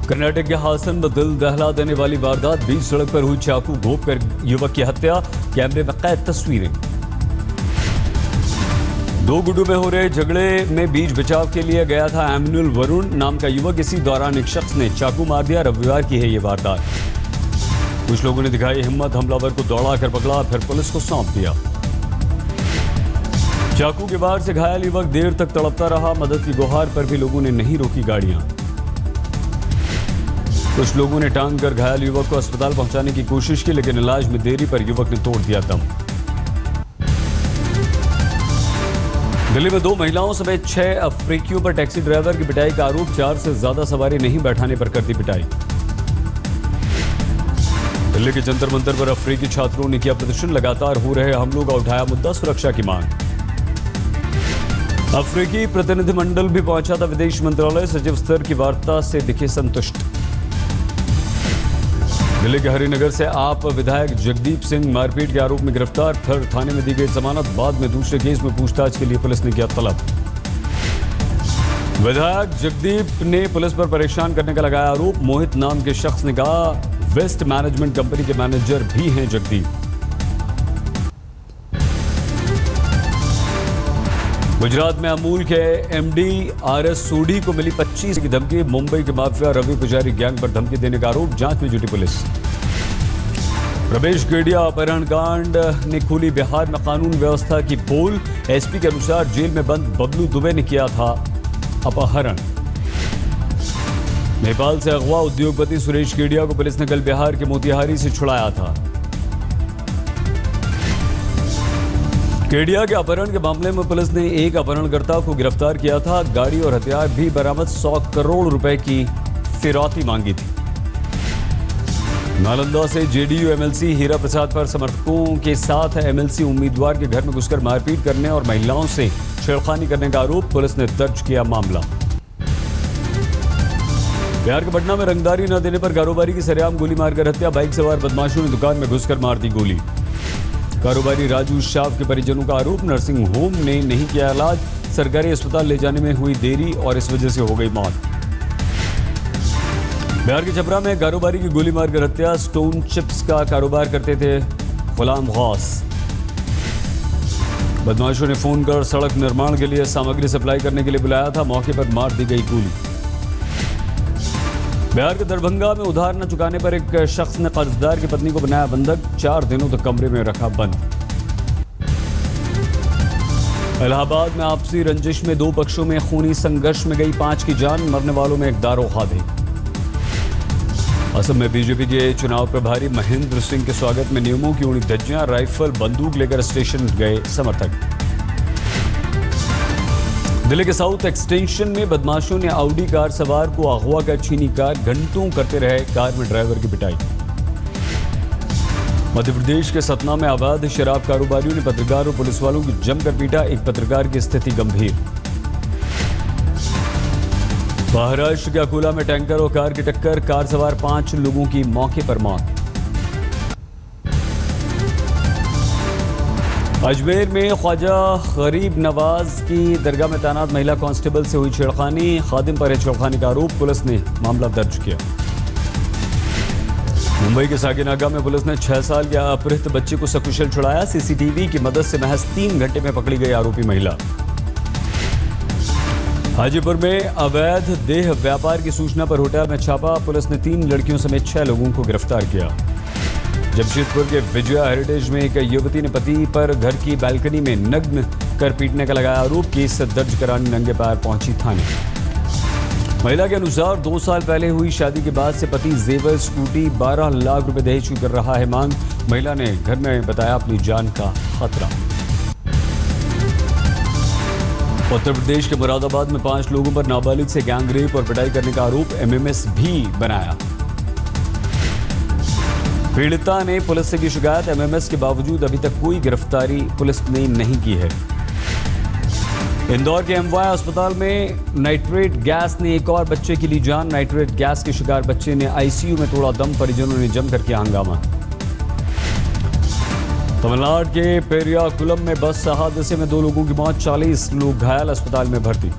कर्नाटक के हासन में दिल दहला देने वाली वारदात, बीच सड़क पर हुई चाकू घोंप कर युवक की हत्या, कैमरे में कैद तस्वीरें। दो गुटों में हो रहे झगड़े में बीच बचाव के लिए गया था एमनुअल वरुण नाम का युवक, इसी दौरान एक शख्स ने चाकू मार दिया। रविवार की है ये वारदात। कुछ लोगों ने दिखाई हिम्मत, हमलावर को दौड़ा कर पकड़ा, फिर पुलिस को सौंप दिया। चाकू के वार से घायल युवक देर तक तड़पता रहा, मदद की गुहार पर भी लोगों ने नहीं रोकी गाड़ियां। कुछ लोगों ने टांग कर घायल युवक को अस्पताल पहुंचाने की कोशिश की, लेकिन इलाज में देरी पर युवक ने तोड़ दिया दम। दिल्ली में 2 महिलाओं समेत 6 अफ्रीकियों पर टैक्सी ड्राइवर की पिटाई का आरोप, 4 से ज्यादा सवारी नहीं बैठाने पर कर दी पिटाई। दिल्ली के जंतर मंतर पर अफ्रीकी छात्रों ने किया प्रदर्शन, लगातार हो रहे हमलों का उठाया मुद्दा, सुरक्षा की मांग। अफ्रीकी प्रतिनिधिमंडल भी पहुंचा था विदेश मंत्रालय, सचिव स्तर की वार्ता से दिखे संतुष्ट। दिल्ली के हरिनगर से आप विधायक जगदीप सिंह मारपीट के आरोप में गिरफ्तार, फिर थाने में दी गई जमानत, बाद में दूसरे केस में पूछताछ के लिए पुलिस ने किया तलब। विधायक जगदीप ने पुलिस पर परेशान करने का लगाया आरोप, मोहित नाम के शख्स ने कहा वेस्ट मैनेजमेंट कंपनी के मैनेजर भी हैं जगदीप। गुजरात में अमूल के एमडी आरएस सोडी को मिली 25 की धमकी, मुंबई के माफिया रवि पुजारी गैंग पर धमकी देने का आरोप, जांच में जुटी पुलिस। रमेश गेडिया अपहरण कांड ने खोली बिहार में कानून व्यवस्था की पोल, एसपी के अनुसार जेल में बंद बबलू दुबे ने किया था अपहरण। नेपाल से अगवा उद्योगपति सुरेश गेडिया को पुलिस ने कल बिहार के मोतिहारी से छुड़ाया था। गेडिया के अपहरण के मामले में पुलिस ने एक अपहरणकर्ता को गिरफ्तार किया था, गाड़ी और हथियार भी बरामद, 100 करोड़ रुपए की फिरौती मांगी थी। नालंदा से जेडीयू एमएलसी हीरा प्रसाद पर समर्थकों के साथ एमएलसी उम्मीदवार के घर में घुसकर मारपीट करने और महिलाओं से छेड़खानी करने का आरोप, पुलिस ने दर्ज किया मामला। बिहार के पटना में रंगदारी न देने पर कारोबारी की सरेआम गोली मारकर हत्या, बाइक सवार बदमाशों ने दुकान में घुसकर मार दी गोली। कारोबारी राजू शाव के परिजनों का आरोप, नर्सिंग होम ने नहीं किया इलाज, सरकारी अस्पताल ले जाने में हुई देरी और इस वजह से हो गई मौत। बिहार के छपरा में कारोबारी की गोली मारकर हत्या, स्टोन चिप्स का कारोबार करते थे गुलाम गौस। बदमाशों ने फोन कर सड़क निर्माण के लिए सामग्री सप्लाई करने के लिए बुलाया था, मौके पर मार दी गई गोली। बिहार के दरभंगा में उधार न चुकाने पर एक शख्स ने कर्जदार की पत्नी को बनाया बंधक, 4 दिनों तक कमरे में रखा बंद। इलाहाबाद में आपसी रंजिश में 2 पक्षों में खूनी संघर्ष में गई 5 की जान, मरने वालों में एक दारोगा भी। असम में बीजेपी के चुनाव प्रभारी महेंद्र सिंह के स्वागत में नियमों की उड़ी धज्जियां, राइफल बंदूक लेकर स्टेशन गए समर्थक। दिल्ली के साउथ एक्सटेंशन में बदमाशों ने आउडी कार सवार को अगवा कर छीनी कार, घंटों करते रहे कार में ड्राइवर की पिटाई। मध्य प्रदेश के सतना में अवैध शराब कारोबारियों ने पत्रकार और पुलिस वालों की जमकर पीटा, एक पत्रकार की स्थिति गंभीर। महाराष्ट्र के अकोला में टैंकर और कार की टक्कर, कार सवार 5 लोगों की मौके पर मौत। अजमेर में ख्वाजा गरीब नवाज की दरगाह में तैनात महिला कांस्टेबल से हुई छेड़खानी, खादिम पर है छेड़खानी का आरोप, पुलिस ने मामला दर्ज किया। मुंबई के सागिनागा में पुलिस ने 6 साल के अपहृत बच्चे को सकुशल छुड़ाया, सीसीटीवी की मदद से महज 3 घंटे में पकड़ी गई आरोपी महिला। हाजीपुर में अवैध देह व्यापार की सूचना पर होटल में छापा, पुलिस ने 3 लड़कियों समेत 6 लोगों को गिरफ्तार किया। जमशेदपुर के विजया हेरिटेज में एक युवती ने पति पर घर की बालकनी में नग्न कर पीटने का लगाया आरोप, केस दर्ज कराने नंगे पैर पहुंची थाने। महिला के अनुसार 2 साल पहले हुई शादी के बाद से पति जेवर, स्कूटी, 12 लाख रुपए दहेज की कर रहा है मांग, महिला ने घर में बताया अपनी जान का खतरा। उत्तर प्रदेश के मुरादाबाद में 5 लोगों पर नाबालिग से गैंगरेप और पिटाई करने का आरोप, एमएमएस भी बनाया। पीड़िता ने पुलिस से की शिकायत, एमएमएस के बावजूद अभी तक कोई गिरफ्तारी पुलिस ने नहीं की है। इंदौर के एमवाय अस्पताल में नाइट्रेट गैस ने एक और बच्चे की ली जान, नाइट्रेट गैस के शिकार बच्चे ने आईसीयू में तोड़ा दम, परिजनों ने जमकर किया हंगामा। तमिलनाडु के पेरियाकुलम में बस हादसे में 2 लोगों की मौत, 40 लोग घायल, अस्पताल में भर्ती।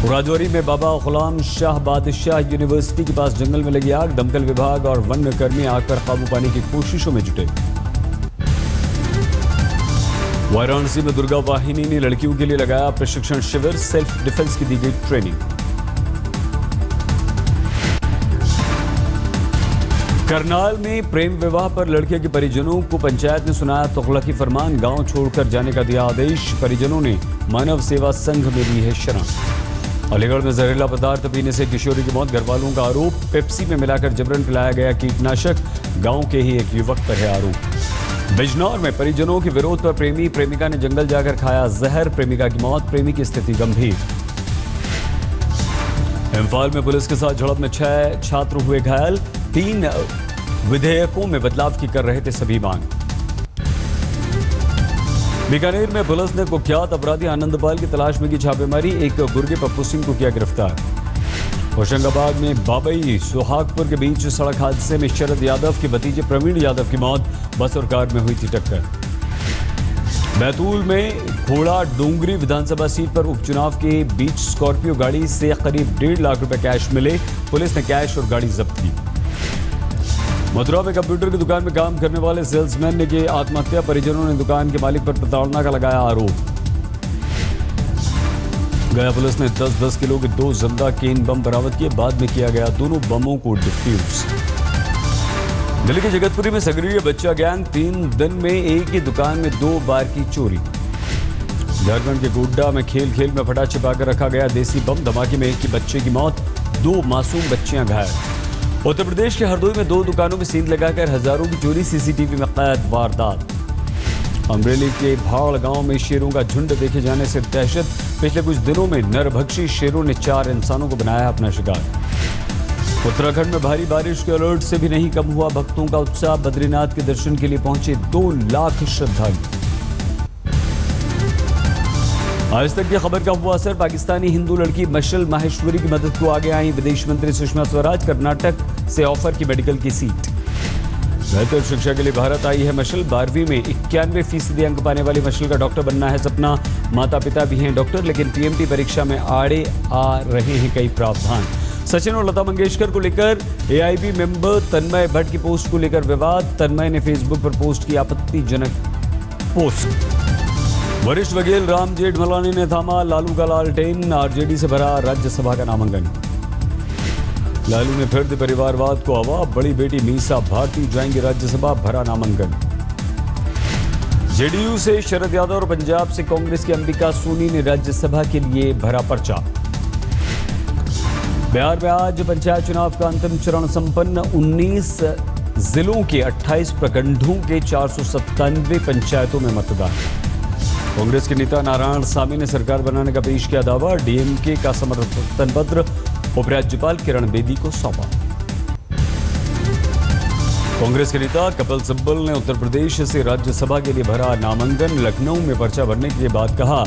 राजौरी में बाबा गुलाम शाह बादशाह यूनिवर्सिटी के पास जंगल में लगी आग। दमकल विभाग और वन्य कर्मी आग पर काबू पाने की कोशिशों में जुटे। वाराणसी में दुर्गा वाहिनी ने लड़कियों के लिए लगाया प्रशिक्षण शिविर। सेल्फ डिफेंस की दी गई ट्रेनिंग। करनाल में प्रेम विवाह पर लड़के के परिजनों को पंचायत ने सुनाया तुगलकी फरमान। गांव छोड़कर जाने का दिया आदेश। परिजनों ने मानव सेवा संघ में ली है शरण। अलीगढ़ में जहरीला पदार्थ पीने से किशोरी की मौत। घरवालों का आरोप, पेप्सी में मिलाकर जबरन पिलाया गया कीटनाशक। गांव के ही एक युवक पर है आरोप। बिजनौर में परिजनों के विरोध पर प्रेमी प्रेमिका ने जंगल जाकर खाया जहर। प्रेमिका की मौत, प्रेमी की स्थिति गंभीर। इम्फाल में पुलिस के साथ झड़प में 6 छात्र हुए घायल। 3 विधेयकों में बदलाव की कर रहे थे सभी मांग। बीकानेर में पुलिस ने कुख्यात अपराधी आनंदपाल की तलाश में की छापेमारी। एक गुर्गे पप्पू सिंह को किया गिरफ्तार। होशंगाबाद में बाबई सुहागपुर के बीच सड़क हादसे में शरद यादव के भतीजे प्रवीण यादव की मौत। बस और कार में हुई थी टक्कर। बैतूल में घोड़ा डोंगरी विधानसभा सीट पर उपचुनाव के बीच स्कॉर्पियो गाड़ी से करीब 1.5 लाख रुपए कैश मिले। पुलिस ने कैश और गाड़ी जब्त की। मथुरा में कंप्यूटर की दुकान में काम करने वाले सेल्समैन ने की आत्महत्या। परिजनों ने दुकान के मालिक पर प्रताड़ना का लगाया आरोप। गया पुलिस ने 10-10 किलो के 2 जिंदा केन बम बरामद किए। बाद में किया गया दोनों बमों को डिफ्यूज। दिल्ली के जगतपुरी में सक्रिय बच्चा गैंग। 3 दिन में एक ही दुकान में 2 बार की चोरी। झारखंड के गोड्डा में खेल में फटा छिपाकर रखा गया देसी बम। धमाके में एक ही बच्चे की मौत, 2 मासूम बच्चियां घायल। उत्तर प्रदेश के हरदोई में 2 दुकानों में सील लगाकर हजारों की चोरी। सीसीटीवी में कैद वारदात। अमरेली के भाड़ गांव में शेरों का झुंड देखे जाने से दहशत। पिछले कुछ दिनों में नरभक्षी शेरों ने 4 इंसानों को बनाया अपना शिकार। उत्तराखंड में भारी बारिश के अलर्ट से भी नहीं कम हुआ भक्तों का उत्साह। बद्रीनाथ के दर्शन के लिए पहुंचे 2 लाख श्रद्धालु। आज तक की खबर का हुआ असर। पाकिस्तानी हिंदू लड़की मशल माहेश्वरी की मदद को आगे आई विदेश मंत्री सुषमा स्वराज। कर्नाटक से ऑफर की मेडिकल की सीट। बेहतर शिक्षा के लिए भारत आई है मशल। 12वीं में 91% अंक पाने वाली मशल का डॉक्टर बनना है सपना। माता पिता भी हैं डॉक्टर, लेकिन पीएमटी परीक्षा में आड़े आ रहे हैं कई प्रावधान। सचिन और लता मंगेशकर को लेकर एआईबी मेंबर तन्मय भट्ट की पोस्ट को लेकर विवाद। तन्मय ने फेसबुक पर पोस्ट की आपत्तिजनक पोस्ट। वरिष्ठ वकील राम जेठमलानी ने थामा लालू का लालटेन। आरजेडी से भरा राज्यसभा का नामांकन। लालू ने फिर दी परिवारवाद को हवा। बड़ी बेटी मीसा भारती जाएंगी राज्यसभा, भरा नामांकन। जेडीयू से शरद यादव और पंजाब से कांग्रेस की अंबिका सोनी ने राज्यसभा के लिए भरा पर्चा। बिहार में आज पंचायत चुनाव का अंतिम चरण संपन्न। 19 जिलों के 28 प्रखंडों के 497 पंचायतों में मतदान। कांग्रेस के नेता नारायण सामी ने सरकार बनाने का पेश किया दावा। डीएमके का समर्थन पत्र उपराज्यपाल किरण बेदी को सौंपा। कांग्रेस के नेता कपिल सिब्बल ने उत्तर प्रदेश से राज्यसभा के लिए भरा नामांकन। लखनऊ में पर्चा भरने के बाद कहा,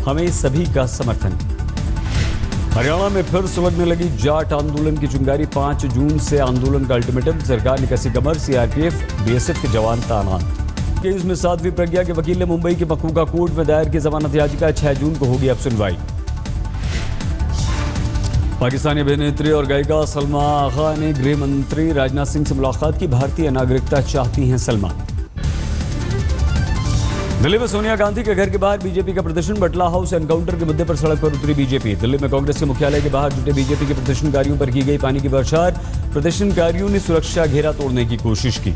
हमें सभी का समर्थन। हरियाणा में फिर सुलगने लगी जाट आंदोलन की चिंगारी। 5 जून से आंदोलन का अल्टीमेटम। सरकार ने कसी कमर। सीआरपीएफ बीएसएफ के जवान तैनात। केस में साध्वी प्रज्ञा के वकील ने मुंबई के मकूका कोर्ट में दायर की जमानत याचिका। 6 जून को होगी अब सुनवाई। पाकिस्तानी अभिनेत्री और गायिका सलमा आगा ने गृह मंत्री राजनाथ सिंह से मुलाकात की। भारतीय नागरिकता चाहती हैं सलमा। दिल्ली में सोनिया गांधी के घर के बाहर बीजेपी का प्रदर्शन। बटला हाउस एनकाउंटर के मुद्दे पर सड़क पर उतरी बीजेपी। दिल्ली में कांग्रेस के मुख्यालय के बाहर जुटे बीजेपी के प्रदर्शनकारियों पर की गई पानी की बौछार। प्रदर्शनकारियों ने सुरक्षा घेरा तोड़ने की कोशिश की।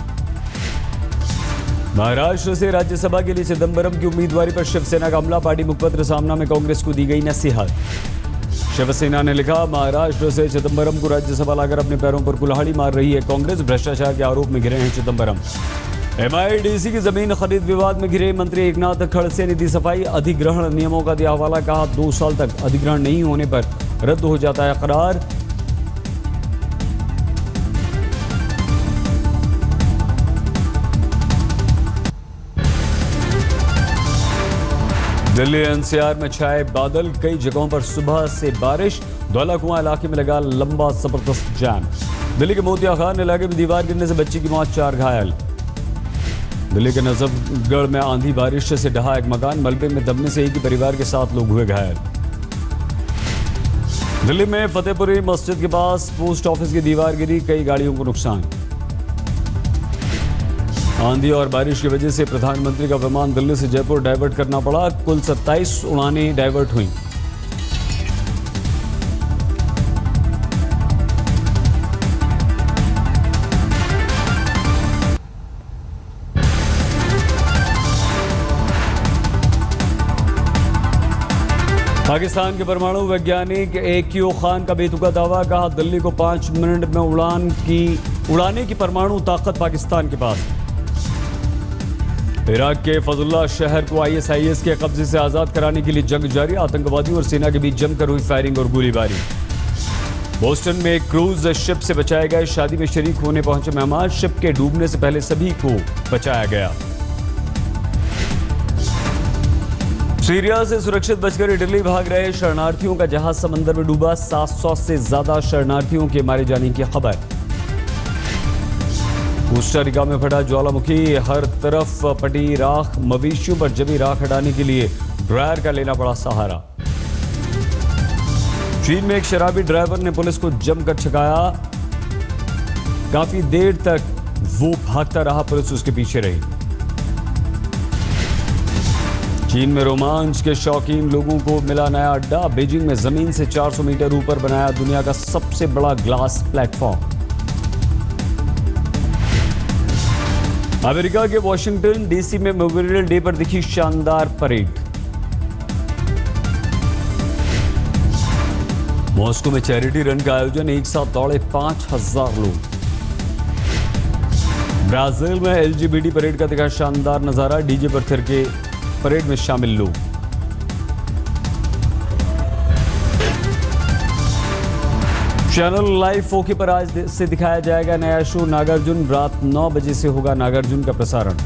महाराष्ट्र से राज्यसभा के लिए चिदंबरम की उम्मीदवारी पर शिवसेना का हमला। पार्टी मुखपत्र सामना में कांग्रेस को दी गई नसीहत। शिवसेना ने लिखा, महाराष्ट्र से चिदंबरम को राज्यसभा लाकर अपने पैरों पर कुल्हाड़ी मार रही है कांग्रेस। भ्रष्टाचार के आरोप में घिरे हैं चिदंबरम। एमआईडीसी की जमीन खरीद विवाद में घिरे मंत्री एकनाथ खड़से ने दी सफाई। अधिग्रहण नियमों का दिया हवाला। कहा, 2 साल तक अधिग्रहण नहीं होने पर रद्द हो जाता है करार। दिल्ली एनसीआर में छाए बादल। कई जगहों पर सुबह से बारिश। धौला कुआं इलाके में लगा लंबा जबरदस्त जाम। दिल्ली के मोतिया खान इलाके में दीवार गिरने से बच्ची की मौत, 4 घायल। दिल्ली के नजफगढ़ में आंधी बारिश से ढहा एक मकान। मलबे में दबने से एक ही परिवार के 7 लोग हुए घायल। दिल्ली में फतेहपुरी मस्जिद के पास पोस्ट ऑफिस की दीवार गिरी, कई गाड़ियों को नुकसान। आंधी और बारिश की वजह से प्रधानमंत्री का विमान दिल्ली से जयपुर डाइवर्ट करना पड़ा, कुल 27 उड़ानें डाइवर्ट हुई। पाकिस्तान के परमाणु वैज्ञानिक AQ खान का बेतुका दावा, कहा दिल्ली को 5 मिनट में उड़ाने की परमाणु ताकत पाकिस्तान के पास। इराक के फजुल्ला शहर को ISIS के कब्जे से आजाद कराने के लिए जंग जारी, आतंकवादियों और सेना के बीच जमकर हुई फायरिंग और गोलीबारी। बोस्टन में एक क्रूज शिप से बचाए गए, शादी में शरीक होने पहुंचे मेहमान, शिप के डूबने से पहले सभी को बचाया गया। सीरिया से सुरक्षित बचकर इटली भाग रहे शरणार्थियों का जहाज समंदर में डूबा, 700 से ज्यादा शरणार्थियों के मारे जाने की खबर। कोस्टा रिका में फटा ज्वालामुखी, हर तरफ पटी राख, मवेशियों पर जमी राख हटाने के लिए ड्रायर का लेना पड़ा सहारा। चीन में एक शराबी ड्राइवर ने पुलिस को जमकर छकाया, काफी देर तक वो भागता रहा, पुलिस उसके पीछे रही। चीन में रोमांच के शौकीन लोगों को मिला नया अड्डा, बीजिंग में जमीन से 400 मीटर ऊपर बनाया दुनिया का सबसे बड़ा ग्लास प्लेटफॉर्म। अमेरिका के वॉशिंगटन DC में मेमोरियल डे पर दिखी शानदार परेड। मॉस्को में चैरिटी रन का आयोजन, एक साथ दौड़े 5000 लोग। ब्राजील में LGBT परेड का दिखा शानदार नजारा, डीजे पर थिरके परेड में शामिल लोग। चैनल लाइव 4K पर आज से दिखाया जाएगा नया शो नागार्जुन, रात 9 बजे से होगा नागार्जुन का प्रसारण।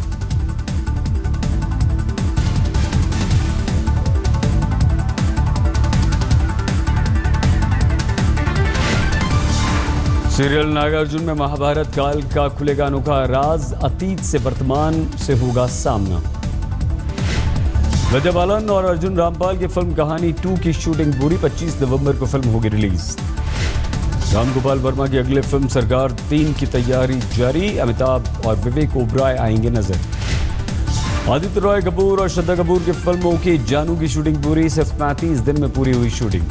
सीरियल नागार्जुन में महाभारत काल का खुलेगा अनोखा राज, अतीत से वर्तमान से होगा सामना। विद्या बालन और अर्जुन रामपाल की फिल्म कहानी 2 की शूटिंग पूरी, 25 नवंबर को फिल्म होगी रिलीज। रामगोपाल वर्मा की अगली फिल्म सरकार 3 की तैयारी जारी, अमिताभ और विवेक ओबराय आएंगे नजर। आदित्य रॉय कपूर और श्रद्धा कपूर की फिल्मों की जानू की शूटिंग पूरी, सिर्फ 35 दिन में पूरी हुई शूटिंग।